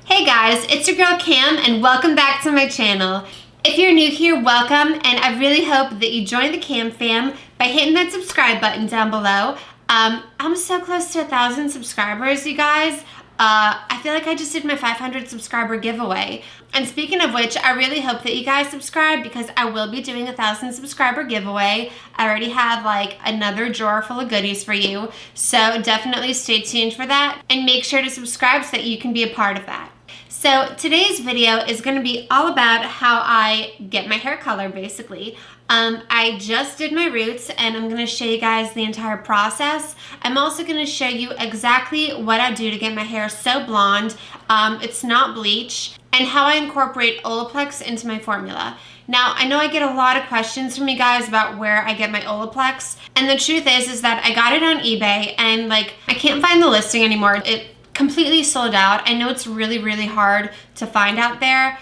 Hey guys, it's your girl Cam and welcome back to my channel. If you're new here, welcome, and I really hope that you join the Cam fam by hitting that subscribe button down below. I'm so close to 1,000 subscribers, you guys. I feel like I just did my 500 subscriber giveaway. And speaking of which, I really hope that you guys subscribe because I will be doing a 1,000 subscriber giveaway. I already have like another drawer full of goodies for you. So definitely stay tuned for that and make sure to subscribe so that you can be a part of that. So today's video is going to be all about how I get my hair color basically. I just did my roots and I'm going to show you guys the entire process. I'm also going to show you exactly what I do to get my hair so blonde, it's not bleach, and how I incorporate Olaplex into my formula. Now, I know I get a lot of questions from you guys about where I get my Olaplex, and the truth is that I got it on eBay and like I can't find the listing anymore. It completely sold out. I know it's really hard to find out there.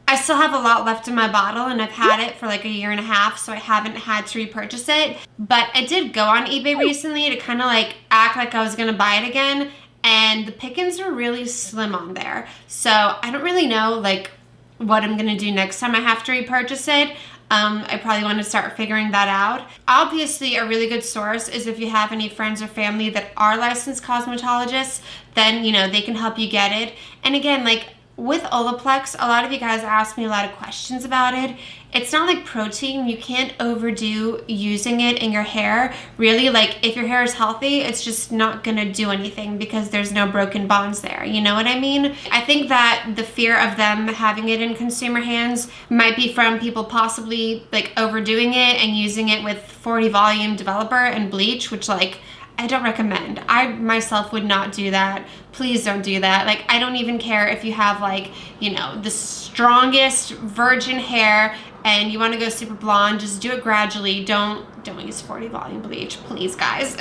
I still have a lot left in my bottle and I've had it for like a year and a half, so I haven't had to repurchase it. But I did go on eBay recently to kind of like act like I was gonna buy it again, and the pickings were really slim on there. So I don't really know like what I'm gonna do next time I have to repurchase it. I probably want to start figuring that out. Obviously, a really good source is if you have any friends or family that are licensed cosmetologists, then, you know, they can help you get it. And again, like with Olaplex, a lot of you guys ask me a lot of questions about it. It's not like protein. You can't overdo using it in your hair. Really, like if your hair is healthy, it's just not gonna do anything because there's no broken bonds there. You know what I mean? I think that the fear of them having it in consumer hands might be from people possibly like overdoing it and using it with 40 volume developer and bleach, which like I don't recommend. I myself would not do that. Please don't do that. Like, I don't even care if you have like, you know, the strongest virgin hair and you want to go super blonde, just do it gradually. Don't use 40 volume bleach, please guys.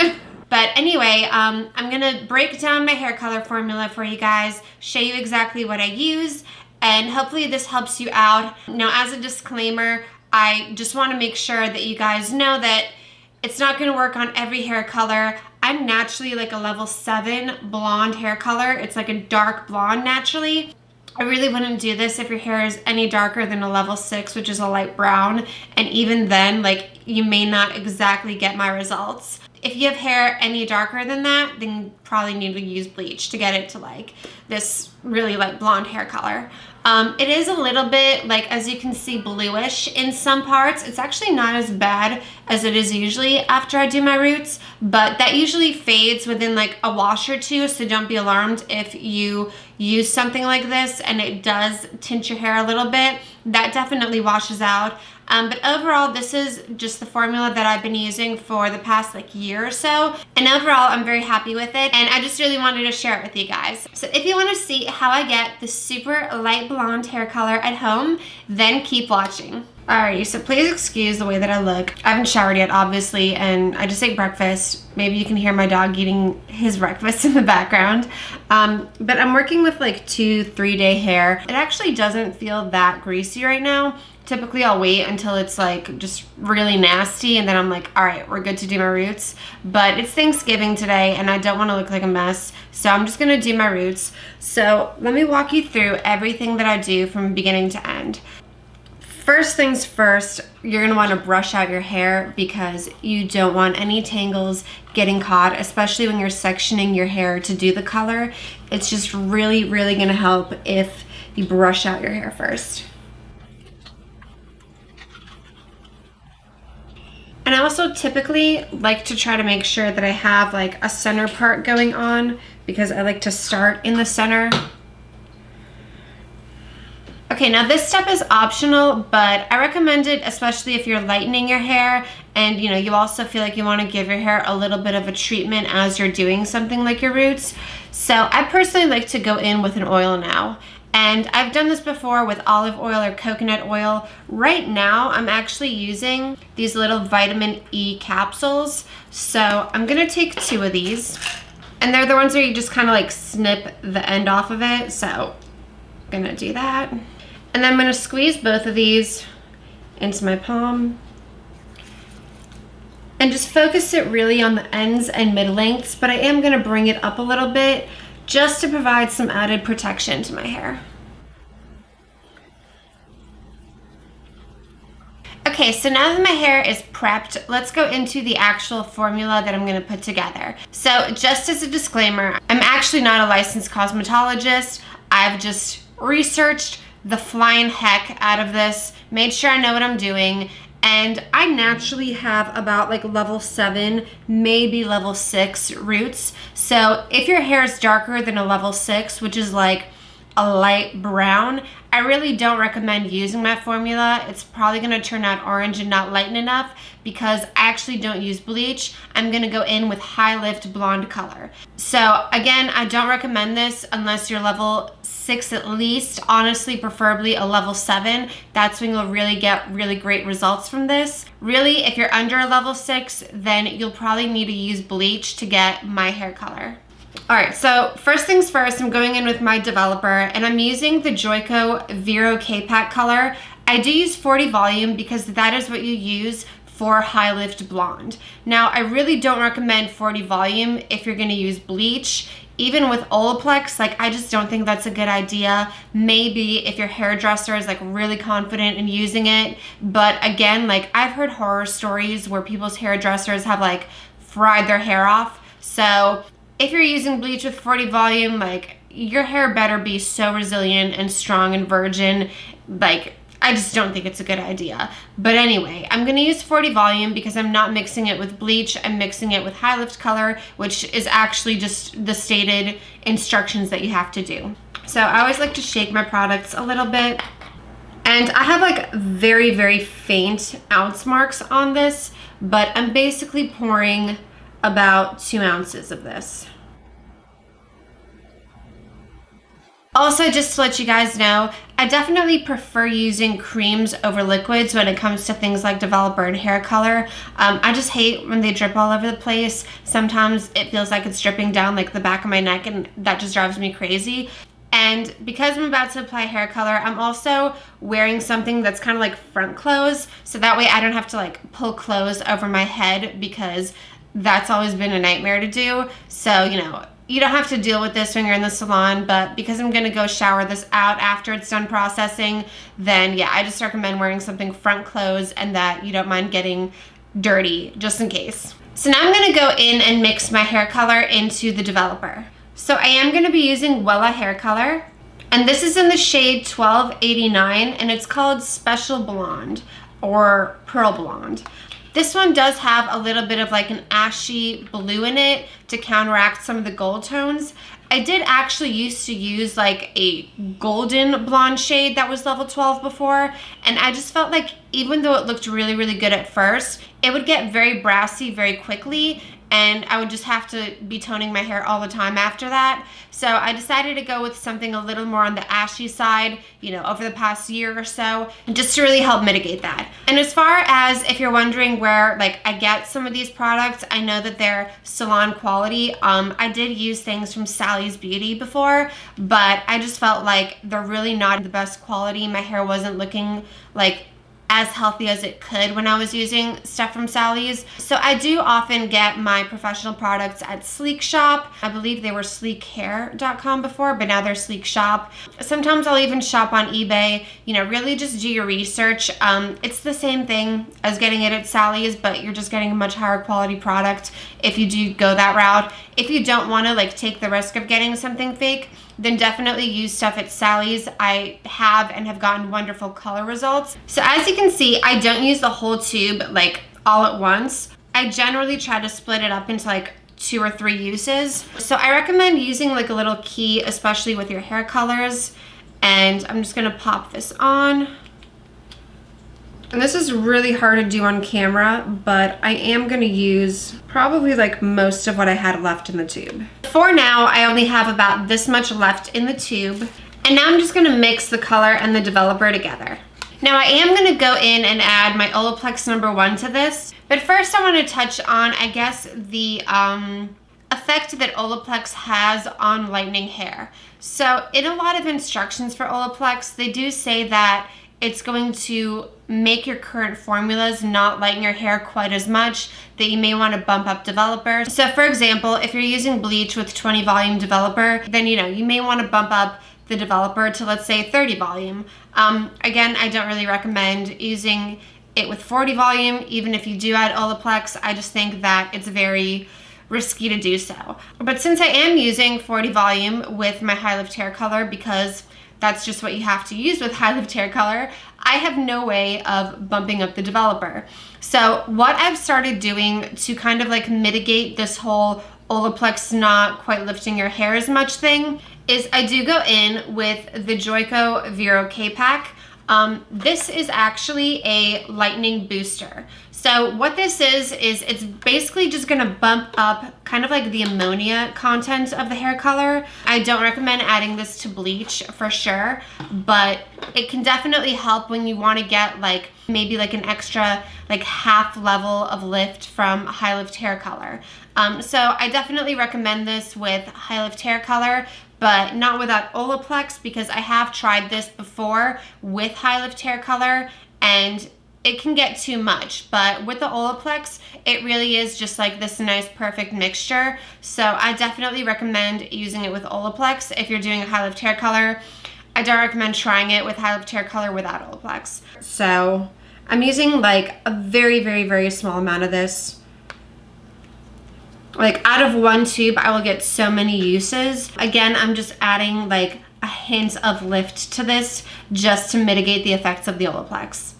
But anyway, I'm gonna break down my hair color formula for you guys, show you exactly what I use, and hopefully this helps you out. Now, as a disclaimer, I just want to make sure that you guys know that it's not going to work on every hair color. I'm naturally like a level 7 blonde hair color. It's like a dark blonde naturally. I really wouldn't do this if your hair is any darker than a level 6, which is a light brown. And even then, like, you may not exactly get my results. If you have hair any darker than that, then you probably need to use bleach to get it to like this really like blonde hair color. It is a little bit like, as you can see, bluish in some parts. It's actually not as bad as it is usually after I do my roots, but that usually fades within like a wash or two, so don't be alarmed if you use something like this and it does tint your hair a little bit. That definitely washes out. But overall, this is just the formula that I've been using for the past like year or so. And overall, I'm very happy with it. And I just really wanted to share it with you guys. So if you want to see how I get the super light blonde hair color at home, then keep watching. Alrighty, so please excuse the way that I look. I haven't showered yet, obviously, and I just ate breakfast. Maybe you can hear my dog eating his breakfast in the background. But I'm working with like 2-3 day hair. It actually doesn't feel that greasy right now. Typically I'll wait until it's like just really nasty and then I'm like, all right, we're good to do my roots. But it's Thanksgiving today and I don't want to look like a mess, so I'm just gonna do my roots. So let me walk you through everything that I do from beginning to end. First things first, you're gonna wanna brush out your hair because you don't want any tangles getting caught, especially when you're sectioning your hair to do the color. It's just really gonna help if you brush out your hair first. And I also typically like to try to make sure that I have like a center part going on because I like to start in the center. Okay, now this step is optional, but I recommend it especially if you're lightening your hair and you know, you also feel like you want to give your hair a little bit of a treatment as you're doing something like your roots. So I personally like to go in with an oil now. And I've done this before with olive oil or coconut oil. Right now, I'm actually using these little vitamin E capsules. So I'm gonna take 2 of these. And they're the ones where you just kind of like snip the end off of it. So I'm gonna do that. And then I'm gonna squeeze both of these into my palm. And just focus it really on the ends and mid-lengths, but I am gonna bring it up a little bit just to provide some added protection to my hair. Okay, so now that my hair is prepped, let's go into the actual formula that I'm gonna put together. So just as a disclaimer, I'm actually not a licensed cosmetologist. I've just researched the flying heck out of this, made sure I know what I'm doing, and I naturally have about like level 7, maybe level 6 roots. So if your hair is darker than a level 6, which is like a light brown, I really don't recommend using my formula. It's probably gonna turn out orange and not lighten enough because I actually don't use bleach. I'm gonna go in with High Lift Blonde color. So again, I don't recommend this unless you're level 6 at least, honestly, preferably a level 7. That's when you'll really get really great results from this. Really, if you're under a level 6, then you'll probably need to use bleach to get my hair color. All right, so first things first, I'm going in with my developer and I'm using the Joico Vero K-Pack color. I do use 40 volume because that is what you use for High Lift Blonde. Now, I really don't recommend 40 volume if you're gonna use bleach. Even with Olaplex, like I just don't think that's a good idea. Maybe if your hairdresser is like really confident in using it. But again, like I've heard horror stories where people's hairdressers have like fried their hair off. So if you're using bleach with 40 volume, like your hair better be so resilient and strong and virgin. Like I just don't think it's a good idea. But anyway, I'm gonna use 40 volume because I'm not mixing it with bleach. I'm mixing it with High Lift color, which is actually just the stated instructions that you have to do. So I always like to shake my products a little bit. And I have like very, very faint ounce marks on this, but I'm basically pouring about 2 ounces of this. Also, just to let you guys know, I definitely prefer using creams over liquids when it comes to things like developer and hair color. I just hate when they drip all over the place. Sometimes it feels like it's dripping down like the back of my neck and that just drives me crazy. And because I'm about to apply hair color, I'm also wearing something that's kind of like front clothes. So that way I don't have to like pull clothes over my head because that's always been a nightmare to do. So, you know, you don't have to deal with this when you're in the salon, but because I'm gonna go shower this out after it's done processing, then yeah, I just recommend wearing something front clothes and that you don't mind getting dirty, just in case. So now I'm gonna go in and mix my hair color into the developer. So I am gonna be using Wella hair color, and this is in the shade 1289, and it's called Special Blonde or Pearl Blonde. This one does have a little bit of like an ashy blue in it to counteract some of the gold tones. I did actually used to use like a golden blonde shade that was level 12 before, and I just felt like even though it looked really, really good at first, it would get very brassy very quickly, and I would just have to be toning my hair all the time after that. So I decided to go with something a little more on the ashy side, you know, over the past year or so, just to really help mitigate that. And as far as if you're wondering where like I get some of these products, I know that they're salon quality. I did use things from Sally's Beauty before, but I just felt like they're really not the best quality. My hair wasn't looking like as healthy as it could when I was using stuff from Sally's. So I do often get my professional products at Sleek Shop. I believe they were sleekhair.com before, but now they're Sleek Shop. Sometimes I'll even shop on eBay. You know, really just do your research. It's the same thing as getting it at Sally's, but you're just getting a much higher quality product if you do go that route. If you don't want to like take the risk of getting something fake, then definitely use stuff at Sally's. I have gotten wonderful color results. So as you can see, I don't use the whole tube like all at once. I generally try to split it up into like 2 or 3 uses. So I recommend using like a little key, especially with your hair colors. And I'm just gonna pop this on. And this is really hard to do on camera, but I am gonna use probably like most of what I had left in the tube. For now, I only have about this much left in the tube. And now I'm just gonna mix the color and the developer together. Now I am gonna go in and add my Olaplex #1 to this. But first I wanna touch on, I guess, the effect that Olaplex has on lightening hair. So in a lot of instructions for Olaplex, they do say that it's going to make your current formulas not lighten your hair quite as much, that you may want to bump up developer. So for example, if you're using bleach with 20 volume developer, then you may want to bump up the developer to, let's say, 30 volume. Again, I don't really recommend using it with 40 volume. Even if you do add Olaplex, I just think that it's very risky to do so. But since I am using 40 volume with my high lift hair color, because that's just what you have to use with high lift hair color, I have no way of bumping up the developer. So what I've started doing to kind of like mitigate this whole Olaplex not quite lifting your hair as much thing is I do go in with the Joico Vero K-Pack. This is actually a lightening booster. So what this is it's basically just gonna bump up kind of like the ammonia content of the hair color. I don't recommend adding this to bleach for sure, but it can definitely help when you wanna get like maybe like an extra like half level of lift from high lift hair color. So I definitely recommend this with high lift hair color, but not without Olaplex, because I have tried this before with high lift hair color and it can get too much. But with the Olaplex, it really is just like this nice perfect mixture. So I definitely recommend using it with Olaplex if you're doing a high lift hair color. I don't recommend trying it with high lift hair color without Olaplex. So I'm using like a very, very, very small amount of this. Like out of one tube, I will get so many uses. Again, I'm just adding like a hint of lift to this just to mitigate the effects of the Olaplex.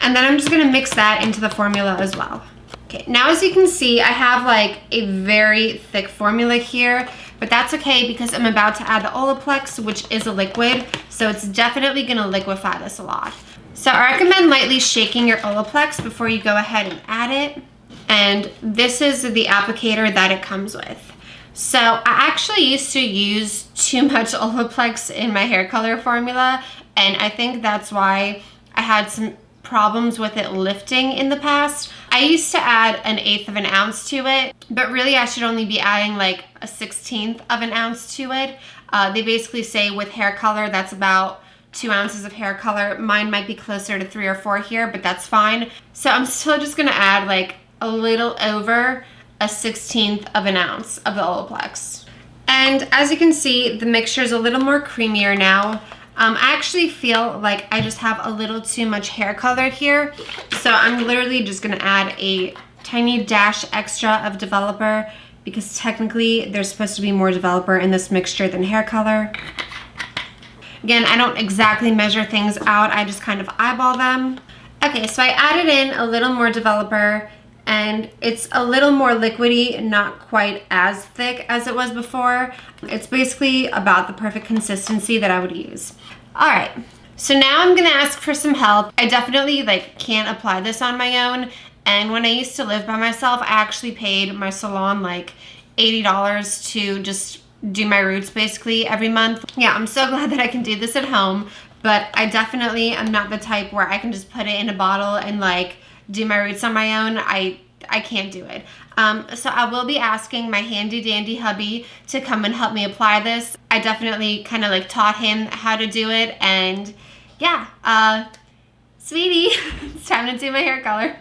And then I'm just gonna mix that into the formula as well. Okay, now as you can see, I have like a very thick formula here, but that's okay because I'm about to add the Olaplex, which is a liquid, so it's definitely gonna liquefy this a lot. So I recommend lightly shaking your Olaplex before you go ahead and add it. And this is the applicator that it comes with. So I actually used to use too much Olaplex in my hair color formula, and I think that's why I had some problems with it lifting in the past. I used to add 1/8 of an ounce to it, but really I should only be adding like 1/16 of an ounce to it. They basically say with hair color, that's about 2 ounces of hair color. Mine might be closer to 3 or 4 here, but that's fine. So I'm still just gonna add like a little over 1/16 of an ounce of the Olaplex. And as you can see, the mixture is a little more creamier now. I actually feel like I just have a little too much hair color here. So I'm literally just gonna add a tiny dash extra of developer because technically there's supposed to be more developer in this mixture than hair color. Again, I don't exactly measure things out, I just kind of eyeball them. Okay, so I added in a little more developer and it's a little more liquidy, not quite as thick as it was before. It's basically about the perfect consistency that I would use. All right, so now I'm gonna ask for some help. I definitely like can't apply this on my own. And when I used to live by myself, I actually paid my salon like $80 to just do my roots basically every month. Yeah, I'm so glad that I can do this at home, but I definitely am not the type where I can just put it in a bottle and like do my roots on my own. I can't do it. So I will be asking my handy dandy hubby to come and help me apply this. I definitely kind of like taught him how to do it, and yeah, sweetie, it's time to do my hair color.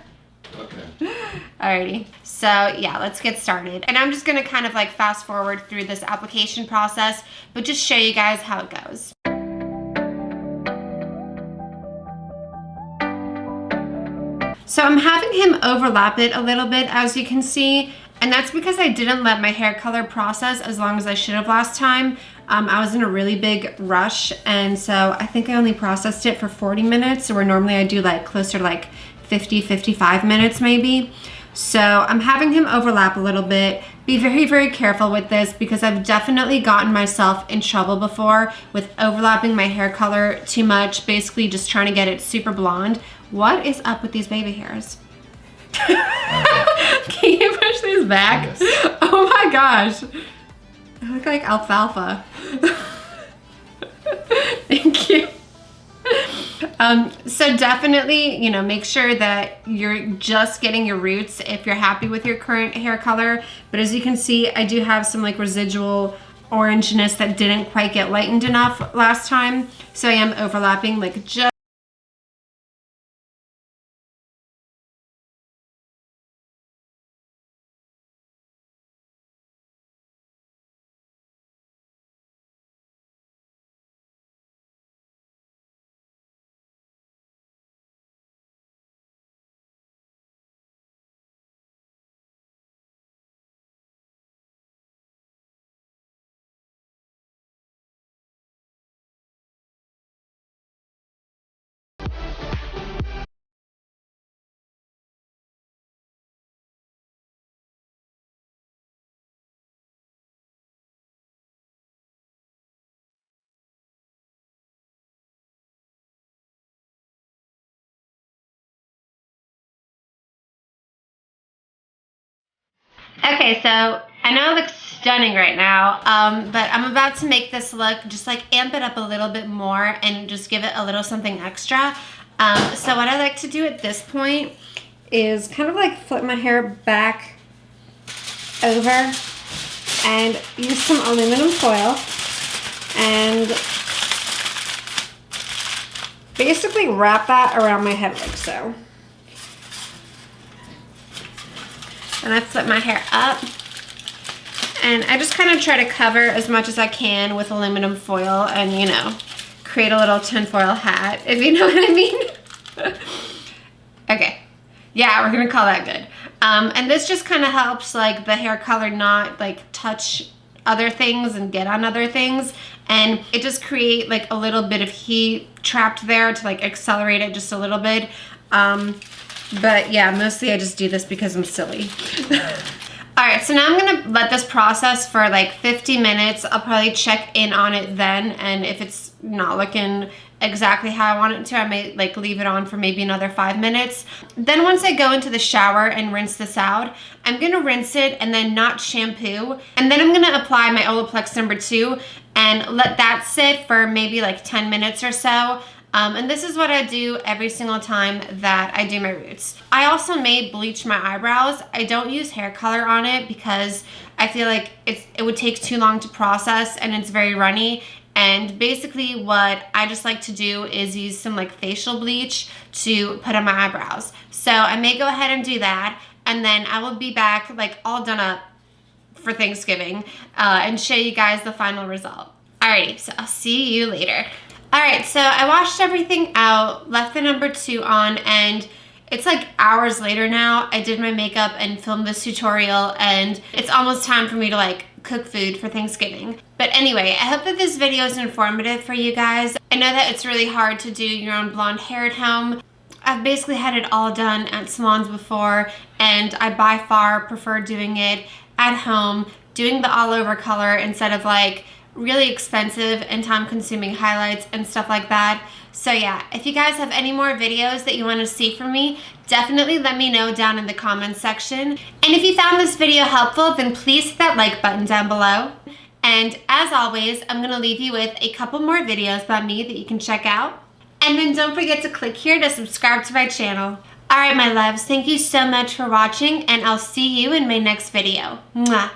Okay. Alrighty, so yeah, let's get started. And I'm just gonna kind of like fast forward through this application process, but just show you guys how it goes. So I'm having him overlap it a little bit, as you can see, and that's because I didn't let my hair color process as long as I should have last time. I was in a really big rush, and so I think I only processed it for 40 minutes, where normally I do like closer to like 50, 55 minutes maybe. So I'm having him overlap a little bit. Be very, very careful with this because I've definitely gotten myself in trouble before with overlapping my hair color too much, basically just trying to get it super blonde. What is up with these baby hairs? Can you push these back? Yes. Oh my gosh. I look like alfalfa. Thank you. So definitely, you know, make sure that you're just getting your roots if you're happy with your current hair color. But as you can see, I do have some like residual orangeness that didn't quite get lightened enough last time. So I am overlapping like just Okay, so I know it looks stunning right now, but I'm about to make this look, just like amp it up a little bit more and just give it a little something extra. So what I like to do at this point is kind of like flip my hair back over and use some aluminum foil and basically wrap that around my head like so. And I flip my hair up and I just kind of try to cover as much as I can with aluminum foil and, you know, create a little tinfoil hat, if you know what I mean. Okay, yeah, we're gonna call that good. And this just kind of helps like the hair color not like touch other things and get on other things, and it just create like a little bit of heat trapped there to like accelerate it just a little bit. But yeah, mostly I just do this because I'm silly. All right, so now I'm gonna let this process for like 50 minutes. I'll probably check in on it then, and if it's not looking exactly how I want it to, I may like leave it on for maybe another 5 minutes. Then once I go into the shower and rinse this out, I'm gonna rinse it and then not shampoo. And then I'm gonna apply my Olaplex #2 and let that sit for maybe like 10 minutes or so. And this is what I do every single time that I do my roots. I also may bleach my eyebrows. I don't use hair color on it because I feel like it would take too long to process and it's very runny. And basically what I just like to do is use some like facial bleach to put on my eyebrows. So I may go ahead and do that, and then I will be back like all done up for Thanksgiving and show you guys the final result. Alrighty, so I'll see you later. Alright, so I washed everything out, left the #2 on, and it's like hours later now. I did my makeup and filmed this tutorial, and it's almost time for me to like cook food for Thanksgiving. But anyway, I hope that this video is informative for you guys. I know that it's really hard to do your own blonde hair at home. I've basically had it all done at salons before, and I by far prefer doing it at home, doing the all over color instead of like really expensive and time-consuming highlights and stuff like that. So yeah, if you guys have any more videos that you want to see from me, definitely let me know down in the comments section. And if you found this video helpful, then please hit that like button down below. And as always, I'm going to leave you with a couple more videos by me that you can check out. And then don't forget to click here to subscribe to my channel. Alright my loves, thank you so much for watching, and I'll see you in my next video. Mwah.